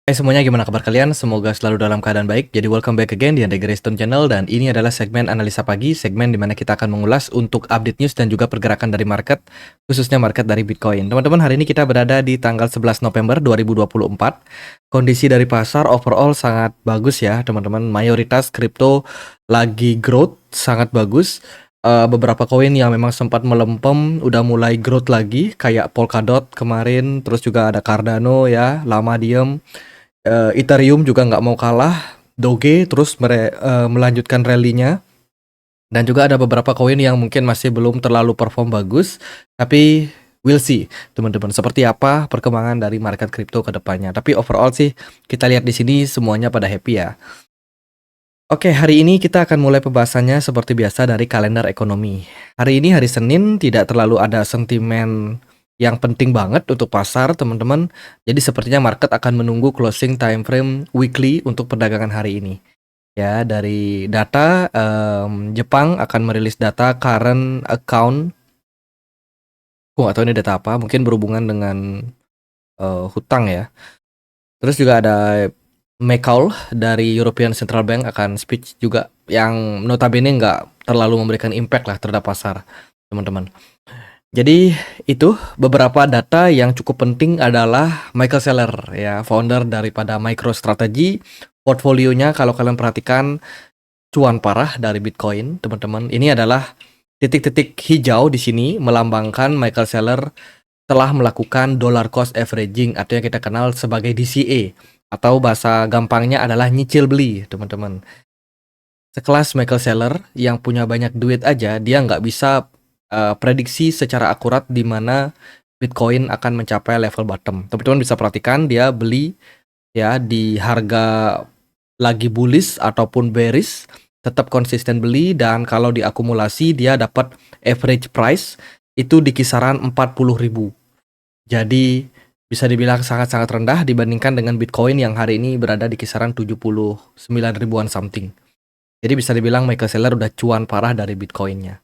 Hai semuanya, gimana kabar kalian? Semoga selalu dalam keadaan baik. Jadi welcome back again di Andre Greystone Channel, dan ini adalah segmen analisa pagi, segmen dimana kita akan mengulas untuk update news dan juga pergerakan dari market, khususnya market dari Bitcoin. Teman-teman, hari ini kita berada di tanggal 11 November 2024. Kondisi dari pasar overall sangat bagus ya, teman-teman. Mayoritas kripto lagi growth, sangat bagus. Beberapa koin yang memang sempat melempem udah mulai growth lagi, kayak Polkadot kemarin, terus juga ada Cardano ya, lama diem. Ethereum juga nggak mau kalah, Doge terus melanjutkan rally-nya, dan juga ada beberapa koin yang mungkin masih belum terlalu perform bagus, tapi we'll see teman-teman seperti apa perkembangan dari market kripto ke depannya. Tapi overall sih kita lihat di sini semuanya pada happy ya. Oke, hari ini kita akan mulai pembahasannya seperti biasa dari kalender ekonomi. Hari ini hari Senin, tidak terlalu ada sentimen yang penting banget untuk pasar, teman-teman. Jadi sepertinya market akan menunggu closing time frame weekly untuk perdagangan hari ini. Ya, dari data, Jepang akan merilis data current account. Aku nggak tahu ini data apa, mungkin berhubungan dengan hutang ya. Terus juga ada McCall dari European Central Bank akan speech juga, yang notabene nggak terlalu memberikan impact lah terhadap pasar, teman-teman. Jadi itu beberapa data yang cukup penting adalah Michael Saylor ya, founder daripada MicroStrategy. Portfolionya kalau kalian perhatikan cuan parah dari Bitcoin, teman-teman. Ini adalah titik-titik hijau di sini melambangkan Michael Saylor telah melakukan dollar cost averaging atau yang kita kenal sebagai DCA, atau bahasa gampangnya adalah nyicil beli, teman-teman. Sekelas Michael Saylor yang punya banyak duit aja, dia nggak bisa prediksi secara akurat di mana Bitcoin akan mencapai level bottom. Teman-teman bisa perhatikan dia beli ya di harga lagi bullish ataupun bearish, tetap konsisten beli, dan kalau diakumulasi dia dapat average price itu di kisaran 40.000. Jadi bisa dibilang sangat-sangat rendah dibandingkan dengan Bitcoin yang hari ini berada di kisaran 79 ribuan something. Jadi bisa dibilang Michael Saylor udah cuan parah dari Bitcoinnya.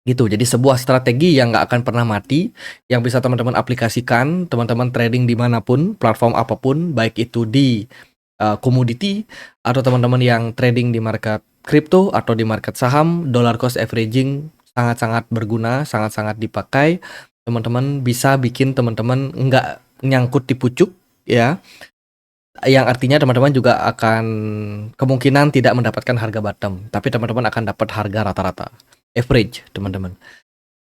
Gitu, jadi sebuah strategi yang nggak akan pernah mati, yang bisa teman-teman aplikasikan, teman-teman trading dimanapun, platform apapun, baik itu di komoditi, atau teman-teman yang trading di market crypto atau di market saham. Dollar cost averaging sangat-sangat berguna, sangat-sangat dipakai. Teman-teman bisa bikin teman-teman nggak nyangkut di pucuk ya, yang artinya teman-teman juga akan kemungkinan tidak mendapatkan harga bottom, tapi teman-teman akan dapat harga rata-rata, average, teman-teman.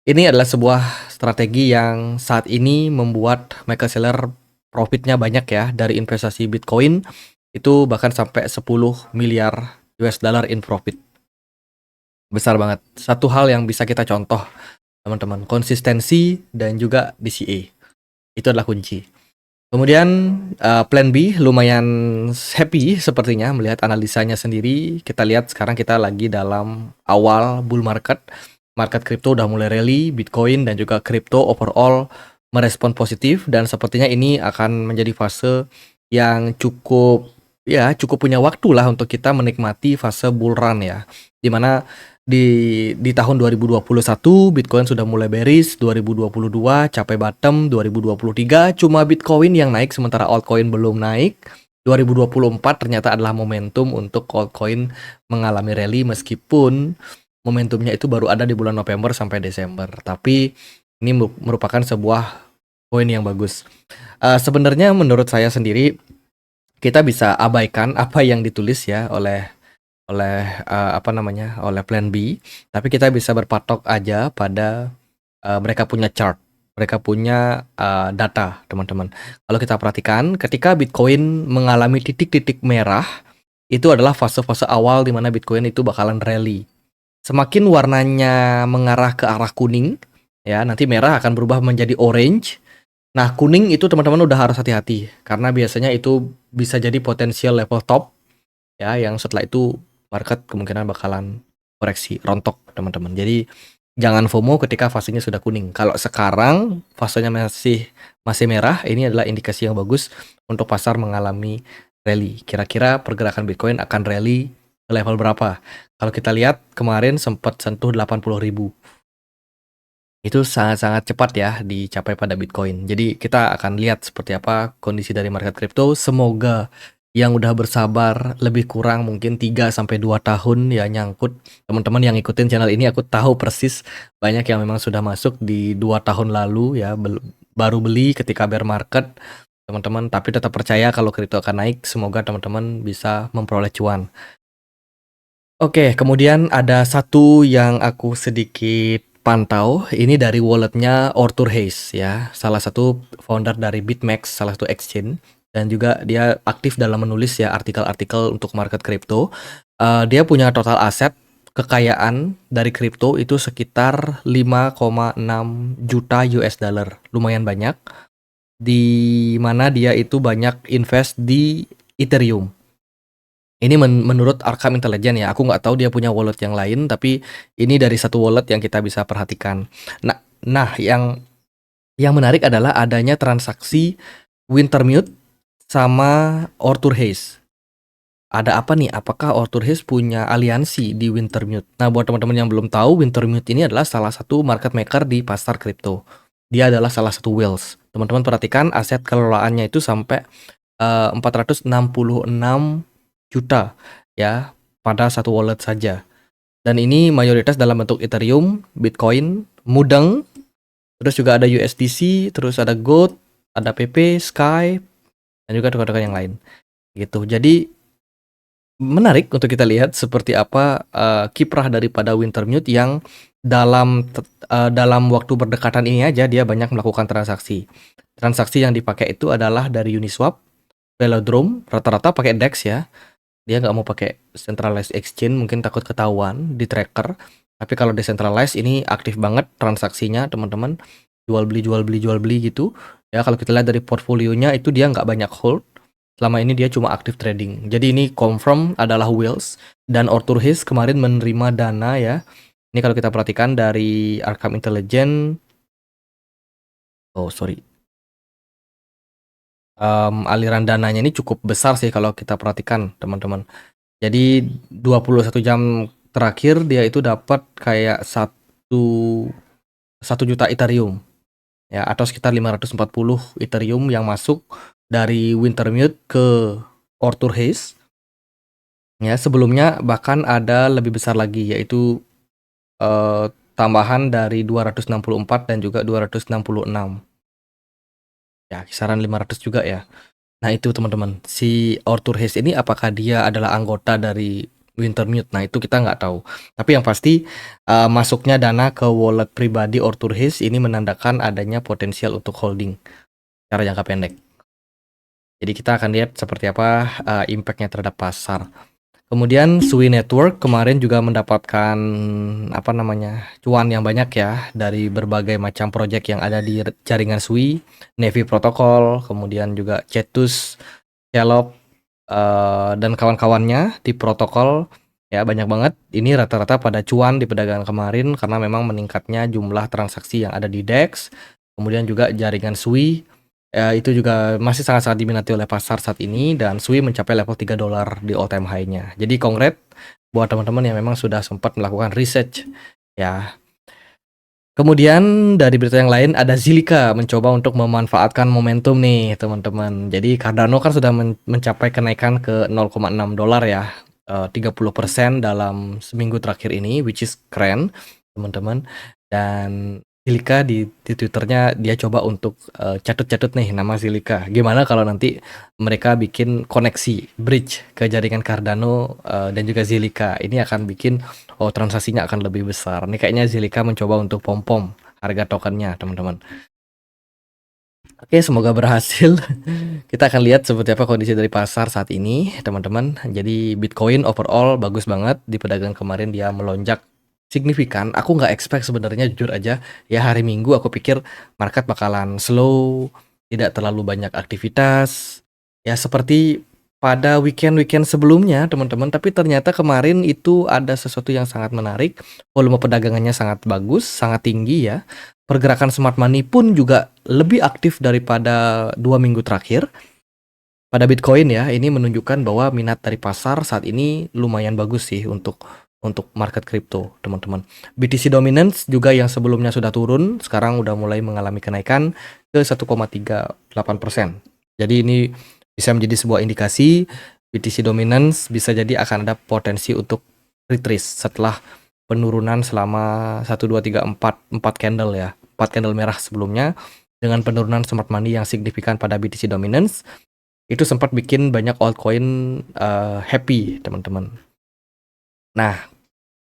Ini adalah sebuah strategi yang saat ini membuat Michael Saylor profitnya banyak ya, dari investasi Bitcoin itu bahkan sampai 10 miliar US dollar in profit. Besar banget. Satu hal yang bisa kita contoh, teman-teman, konsistensi dan juga DCA. Itu adalah kunci. Kemudian plan B lumayan happy sepertinya melihat analisanya sendiri. Kita lihat sekarang kita lagi dalam awal bull market. Market kripto udah mulai rally, Bitcoin dan juga kripto overall merespon positif, dan sepertinya ini akan menjadi fase yang cukup punya waktu lah untuk kita menikmati fase bull run ya. Dimana di tahun 2021 Bitcoin sudah mulai bearish, 2022 capai bottom, 2023 cuma Bitcoin yang naik sementara altcoin belum naik. 2024 ternyata adalah momentum untuk altcoin mengalami rally, meskipun momentumnya itu baru ada di bulan November sampai Desember. Tapi ini merupakan sebuah poin yang bagus. Sebenarnya menurut saya sendiri, kita bisa abaikan apa yang ditulis ya oleh oleh plan B, tapi kita bisa berpatok aja pada mereka punya chart, mereka punya data, teman-teman. Kalau kita perhatikan, ketika Bitcoin mengalami titik-titik merah, itu adalah fase-fase awal di mana Bitcoin itu bakalan rally. Semakin warnanya mengarah ke arah kuning, ya nanti merah akan berubah menjadi orange. Nah, kuning itu teman-teman udah harus hati-hati, karena biasanya itu bisa jadi potensial level top ya, yang setelah itu market kemungkinan bakalan koreksi rontok, teman-teman. Jadi jangan FOMO ketika fasenya sudah kuning. Kalau sekarang fasenya masih merah, ini adalah indikasi yang bagus untuk pasar mengalami rally. Kira-kira pergerakan Bitcoin akan rally ke level berapa? Kalau kita lihat kemarin sempat sentuh 80.000. Itu sangat-sangat cepat ya dicapai pada Bitcoin. Jadi kita akan lihat seperti apa kondisi dari market kripto. Semoga yang udah bersabar lebih kurang mungkin 3 sampai 2 tahun ya nyangkut. Teman-teman yang ngikutin channel ini aku tahu persis banyak yang memang sudah masuk di 2 tahun lalu ya, baru beli ketika bear market teman-teman, tapi tetap percaya kalau kripto akan naik. Semoga teman-teman bisa memperoleh cuan. Oke, kemudian ada satu yang aku sedikit pantau, ini dari walletnya Arthur Hayes ya, salah satu founder dari BitMEX, salah satu exchange, dan juga dia aktif dalam menulis ya artikel-artikel untuk market kripto. Dia punya total aset kekayaan dari kripto itu sekitar 5,6 juta US dollar, lumayan banyak, di mana dia itu banyak invest di Ethereum. Ini menurut Arkham Intelligence ya, aku nggak tahu dia punya wallet yang lain, tapi ini dari satu wallet yang kita bisa perhatikan. Nah, yang menarik adalah adanya transaksi Wintermute sama Arthur Hayes. Ada apa nih? Apakah Arthur Hayes punya aliansi di Wintermute? Nah, buat teman-teman yang belum tahu, Wintermute ini adalah salah satu market maker di pasar kripto. Dia adalah salah satu whales. Teman-teman perhatikan aset kelolaannya itu sampai 466 juta ya pada satu wallet saja. Dan ini mayoritas dalam bentuk Ethereum, Bitcoin, Mudeng, terus juga ada USDC, terus ada Gold, ada PP, Sky, dan juga token-token yang lain. Gitu. Jadi menarik untuk kita lihat seperti apa kiprah daripada Wintermute yang dalam waktu berdekatan ini aja dia banyak melakukan transaksi. Transaksi yang dipakai itu adalah dari Uniswap, Velodrome, rata-rata pakai DEX ya. Dia nggak mau pakai centralized exchange, mungkin takut ketahuan di tracker. Tapi kalau decentralized ini aktif banget transaksinya teman-teman, jual beli gitu. Ya kalau kita lihat dari portfolionya itu dia nggak banyak hold. Selama ini dia cuma aktif trading. Jadi ini confirm adalah whales, dan Arthur Hayes kemarin menerima dana ya. Ini kalau kita perhatikan dari Arkham Intelligence. Oh sorry. Aliran dananya ini cukup besar sih kalau kita perhatikan teman-teman. Jadi 21 jam terakhir dia itu dapat kayak 1 juta Ethereum ya, atau sekitar 540 Ethereum yang masuk dari Wintermute ke Arthur Hayes. Ya, sebelumnya bahkan ada lebih besar lagi yaitu tambahan dari 264 dan juga 266. Ya, kisaran 500 juga ya. Nah itu teman-teman, si Arthur Hayes ini apakah dia adalah anggota dari Wintermute? Nah itu kita nggak tahu. Tapi yang pasti masuknya dana ke wallet pribadi Arthur Hayes ini menandakan adanya potensial untuk holding secara jangka pendek. Jadi kita akan lihat seperti apa impact-nya terhadap pasar. Kemudian Sui Network kemarin juga mendapatkan cuan yang banyak ya dari berbagai macam project yang ada di jaringan Sui, Navy Protocol, kemudian juga Cetus, Celop, dan kawan-kawannya di protokol ya banyak banget. Ini rata-rata pada cuan di perdagangan kemarin karena memang meningkatnya jumlah transaksi yang ada di DEX, kemudian juga jaringan Sui. Itu juga masih sangat-sangat diminati oleh pasar saat ini, dan Sui mencapai level $3 di all time high-nya. Jadi congrats buat teman-teman yang memang sudah sempat melakukan research ya. Kemudian dari berita yang lain ada Zilliqa mencoba untuk memanfaatkan momentum nih teman-teman. Jadi Cardano kan sudah mencapai kenaikan ke $0,6 ya, 30% dalam seminggu terakhir ini, which is keren teman-teman. Dan Zilliqa di Twitternya dia coba untuk catut-catut nih nama Zilliqa. Gimana kalau nanti mereka bikin koneksi bridge ke jaringan Cardano dan juga Zilliqa. Ini akan bikin transaksinya akan lebih besar. Ini kayaknya Zilliqa mencoba untuk pom-pom harga tokennya teman-teman. Oke, semoga berhasil. Kita akan lihat seperti apa kondisi dari pasar saat ini, teman-teman. Jadi Bitcoin overall bagus banget di perdagangan kemarin, dia melonjak signifikan. Aku nggak expect sebenarnya, jujur aja. Ya hari Minggu aku pikir market bakalan slow, tidak terlalu banyak aktivitas. Ya seperti pada weekend-weekend sebelumnya, teman-teman. Tapi ternyata kemarin itu ada sesuatu yang sangat menarik. Volume perdagangannya sangat bagus, sangat tinggi ya. Pergerakan smart money pun juga lebih aktif daripada 2 minggu terakhir. Pada Bitcoin ya, ini menunjukkan bahwa minat dari pasar saat ini lumayan bagus sih untuk untuk market kripto, teman-teman. BTC Dominance juga yang sebelumnya sudah turun, sekarang udah mulai mengalami kenaikan ke 1,38%. Jadi ini bisa menjadi sebuah indikasi BTC Dominance bisa jadi akan ada potensi untuk retrace setelah penurunan selama 1, 2, 3, 4 candle ya. 4 candle merah sebelumnya dengan penurunan smart money yang signifikan pada BTC Dominance itu sempat bikin banyak altcoin happy, teman-teman. Nah,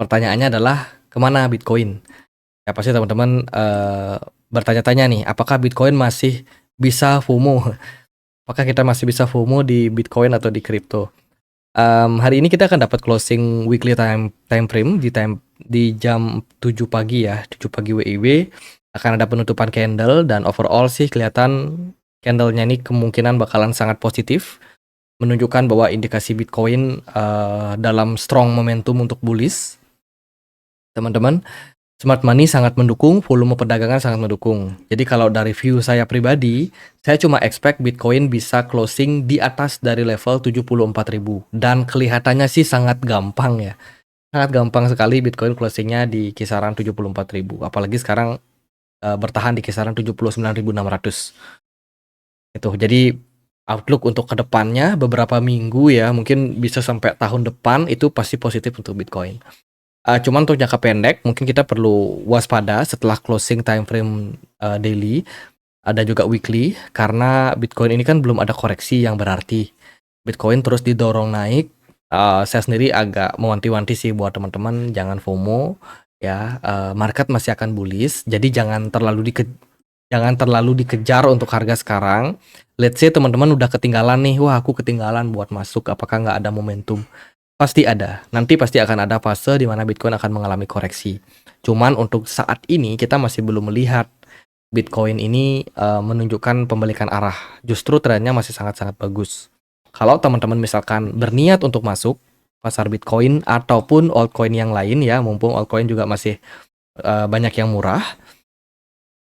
pertanyaannya adalah kemana Bitcoin? Ya pasti teman-teman bertanya-tanya nih, apakah Bitcoin masih bisa FOMO? Apakah kita masih bisa FOMO di Bitcoin atau di kripto? Hari ini kita akan dapat closing weekly time frame di jam 7 pagi ya, 7 pagi WIB akan ada penutupan candle dan overall sih kelihatan candlenya ini kemungkinan bakalan sangat positif, menunjukkan bahwa indikasi Bitcoin dalam strong momentum untuk bullish. Teman-teman, smart money sangat mendukung, volume perdagangan sangat mendukung. Jadi kalau dari view saya pribadi, saya cuma expect Bitcoin bisa closing di atas dari level 74.000 dan kelihatannya sih sangat gampang ya. Sangat gampang sekali Bitcoin closingnya di kisaran 74.000. Apalagi sekarang bertahan di kisaran 79.600. Itu. Jadi outlook untuk kedepannya beberapa minggu ya, mungkin bisa sampai tahun depan itu pasti positif untuk Bitcoin. Cuman untuk jangka pendek mungkin kita perlu waspada setelah closing time frame daily, ada juga weekly karena Bitcoin ini kan belum ada koreksi yang berarti. Bitcoin terus didorong naik. Saya sendiri agak mewanti-wanti sih buat teman-teman jangan FOMO ya. Market masih akan bullish, jadi jangan terlalu dikejar untuk harga sekarang. Let's say teman-teman udah ketinggalan nih, wah aku ketinggalan buat masuk, apakah nggak ada momentum? Pasti ada. Nanti pasti akan ada fase di mana Bitcoin akan mengalami koreksi. Cuman untuk saat ini kita masih belum melihat Bitcoin ini menunjukkan pembalikan arah. Justru trennya masih sangat-sangat bagus. Kalau teman-teman misalkan berniat untuk masuk pasar Bitcoin ataupun altcoin yang lain ya, mumpung altcoin juga masih banyak yang murah,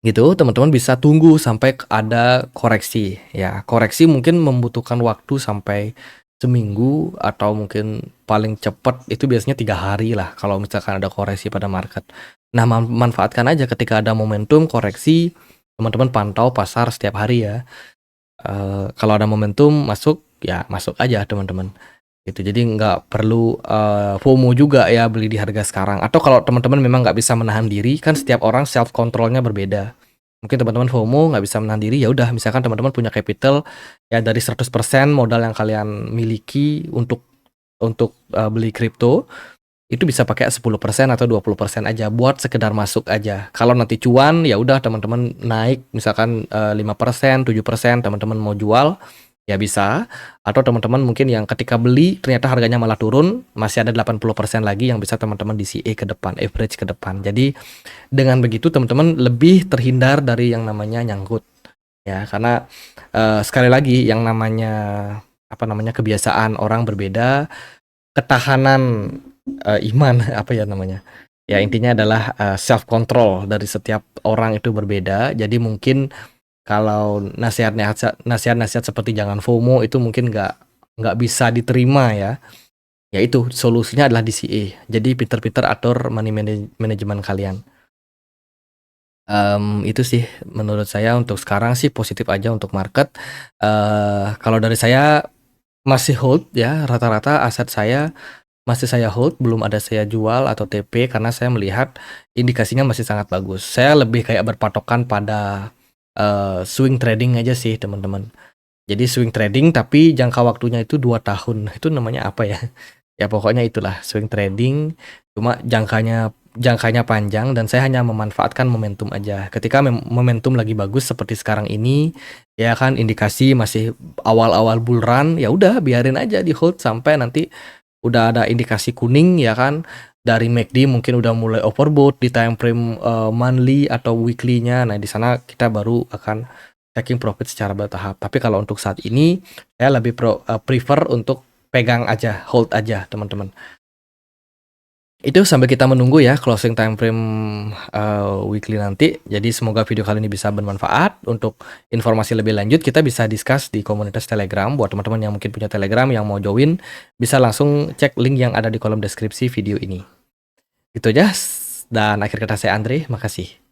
gitu, teman-teman bisa tunggu sampai ada koreksi ya. Koreksi mungkin membutuhkan waktu sampai seminggu atau mungkin paling cepat itu biasanya 3 hari lah kalau misalkan ada koreksi pada market. Nah, manfaatkan aja ketika ada momentum koreksi, teman-teman pantau pasar setiap hari ya. Kalau ada momentum masuk ya masuk aja teman-teman. Gitu. Jadi nggak perlu FOMO juga ya beli di harga sekarang. Atau kalau teman-teman memang nggak bisa menahan diri, kan setiap orang self controlnya berbeda. Mungkin teman-teman FOMO nggak bisa menahan diri, ya udah misalkan teman-teman punya capital ya dari 100% modal yang kalian miliki untuk beli kripto, itu bisa pakai 10% atau 20% aja buat sekedar masuk aja. Kalau nanti cuan ya udah teman-teman naik misalkan 5%, 7% teman-teman mau jual ya bisa. Atau teman-teman mungkin yang ketika beli ternyata harganya malah turun, masih ada 80% lagi yang bisa teman-teman DCA ke depan, average ke depan. Jadi dengan begitu teman-teman lebih terhindar dari yang namanya nyangkut. Ya, karena sekali lagi yang namanya kebiasaan orang berbeda, ketahanan iman apa ya namanya. Ya intinya adalah self control dari setiap orang itu berbeda. Jadi mungkin kalau nasihat-nasihat seperti jangan FOMO itu mungkin nggak bisa diterima ya. Ya itu solusinya adalah DCA. Jadi pinter-pinter atur money management kalian. Itu sih menurut saya untuk sekarang sih positif aja untuk market. Kalau dari saya masih hold ya, rata-rata aset saya masih saya hold, belum ada saya jual atau TP karena saya melihat indikasinya masih sangat bagus. Saya lebih kayak berpatokan pada swing trading aja sih teman-teman. Jadi swing trading tapi jangka waktunya itu 2 tahun. Itu namanya apa ya? Ya pokoknya itulah swing trading, cuma jangkanya panjang dan saya hanya memanfaatkan momentum aja. Ketika momentum lagi bagus seperti sekarang ini, ya kan indikasi masih awal-awal bull run, ya udah biarin aja di hold sampai nanti udah ada indikasi kuning ya kan. Dari MACD mungkin udah mulai overbought di time frame monthly atau weekly-nya. Nah, di sana kita baru akan taking profit secara bertahap. Tapi kalau untuk saat ini saya lebih prefer untuk pegang aja, hold aja, teman-teman. Itu sambil kita menunggu ya closing time frame, weekly nanti. Jadi semoga video kali ini bisa bermanfaat. Untuk informasi lebih lanjut kita bisa discuss di komunitas Telegram. Buat teman-teman yang mungkin punya Telegram yang mau join, bisa langsung cek link yang ada di kolom deskripsi video ini. Itu aja, dan akhir kata saya Andre, makasih.